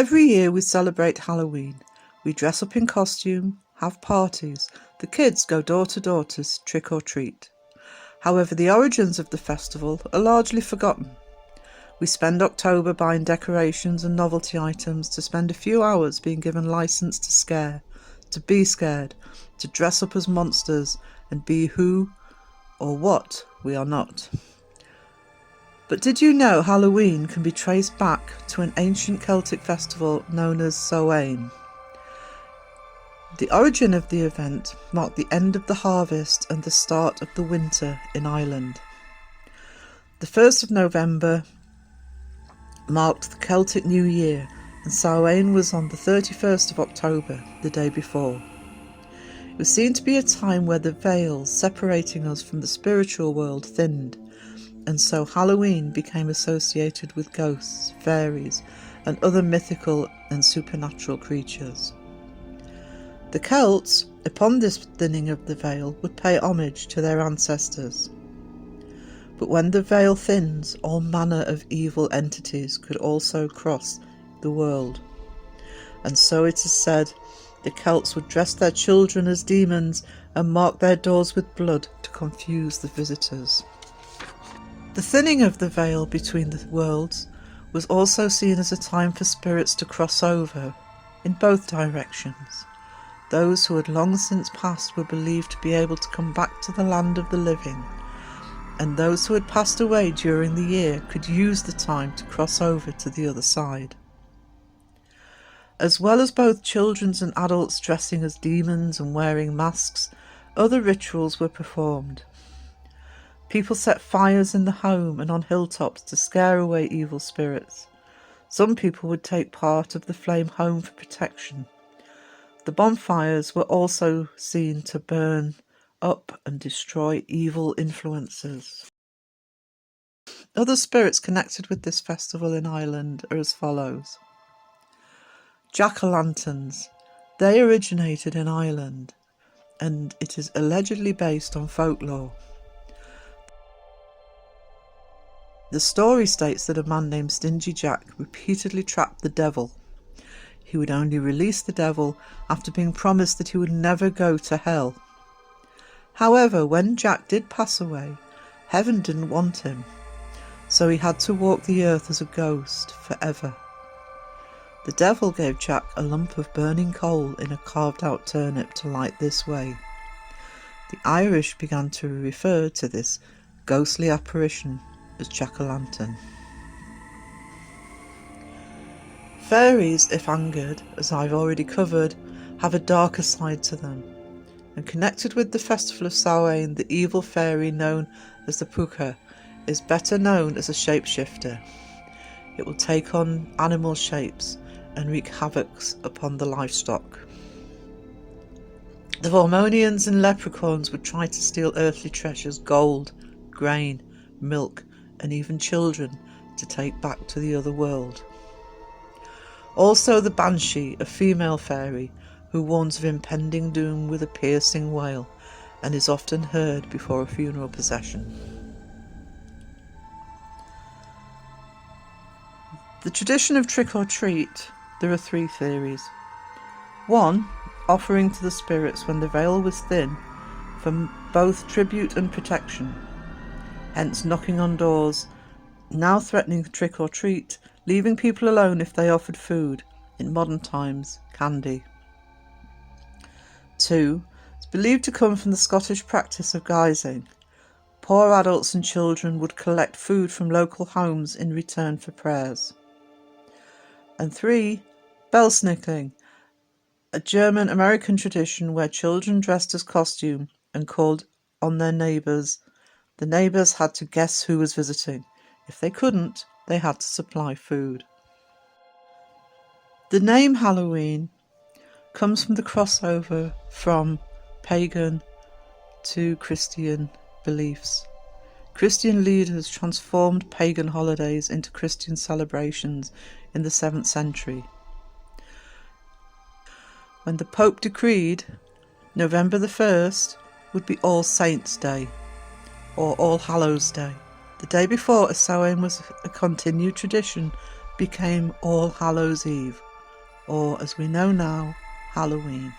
Every year we celebrate Halloween. We dress up in costume, have parties. The kids go door to door to trick or treat. However, the origins of the festival are largely forgotten. We spend October buying decorations and novelty items to spend a few hours being given license to scare, to be scared, to dress up as monsters and be who or what we are not. But did you know Halloween can be traced back to an ancient Celtic festival known as Samhain? The origin of the event marked the end of the harvest and the start of the winter in Ireland. The 1st of November marked the Celtic New Year, and Samhain was on the 31st of October, the day before. It was seen to be a time where the veils separating us from the spiritual world thinned, and so Halloween became associated with ghosts, fairies, and other mythical and supernatural creatures. The Celts, upon this thinning of the veil, would pay homage to their ancestors. But when the veil thins, all manner of evil entities could also cross the world. And so it is said, the Celts would dress their children as demons and mark their doors with blood to confuse the visitors. The thinning of the veil between the worlds was also seen as a time for spirits to cross over in both directions. Those who had long since passed were believed to be able to come back to the land of the living, and those who had passed away during the year could use the time to cross over to the other side. As well as both children and adults dressing as demons and wearing masks, other rituals were performed. People set fires in the home and on hilltops to scare away evil spirits. Some people would take part of the flame home for protection. The bonfires were also seen to burn up and destroy evil influences. Other spirits connected with this festival in Ireland are as follows. Jack-o'-lanterns. They originated in Ireland, and it is allegedly based on folklore. The story states that a man named Stingy Jack repeatedly trapped the devil. He would only release the devil after being promised that he would never go to hell. However, when Jack did pass away, heaven didn't want him, so he had to walk the earth as a ghost forever. The devil gave Jack a lump of burning coal in a carved-out turnip to light this way. The Irish began to refer to this ghostly apparition as Jack-o'-lantern. Fairies, if angered, as I've already covered, have a darker side to them. And connected with the festival of Samhain, the evil fairy known as the Pucha is better known as a shapeshifter. It will take on animal shapes and wreak havoc upon the livestock. The Vormonians and leprechauns would try to steal earthly treasures, gold, grain, milk, and even children to take back to the other world. Also the Banshee, a female fairy, who warns of impending doom with a piercing wail and is often heard before a funeral procession. The tradition of trick-or-treat, there are 3 theories. 1. Offering to the spirits when the veil was thin for both tribute and protection, hence knocking on doors, now threatening trick-or-treat, leaving people alone if they offered food, in modern times, candy. 2. It's believed to come from the Scottish practice of guising. Poor adults and children would collect food from local homes in return for prayers. And 3. Bell-snickling, a German-American tradition where children dressed as costume and called on their neighbours. The neighbours had to guess who was visiting. If they couldn't, they had to supply food. The name Halloween comes from the crossover from pagan to Christian beliefs. Christian leaders transformed pagan holidays into Christian celebrations in the 7th century. When the Pope decreed November the 1st would be All Saints' Day or All Hallows' Day. The day before, as Samhain was a continued tradition, became All Hallows' Eve, or as we know now, Halloween.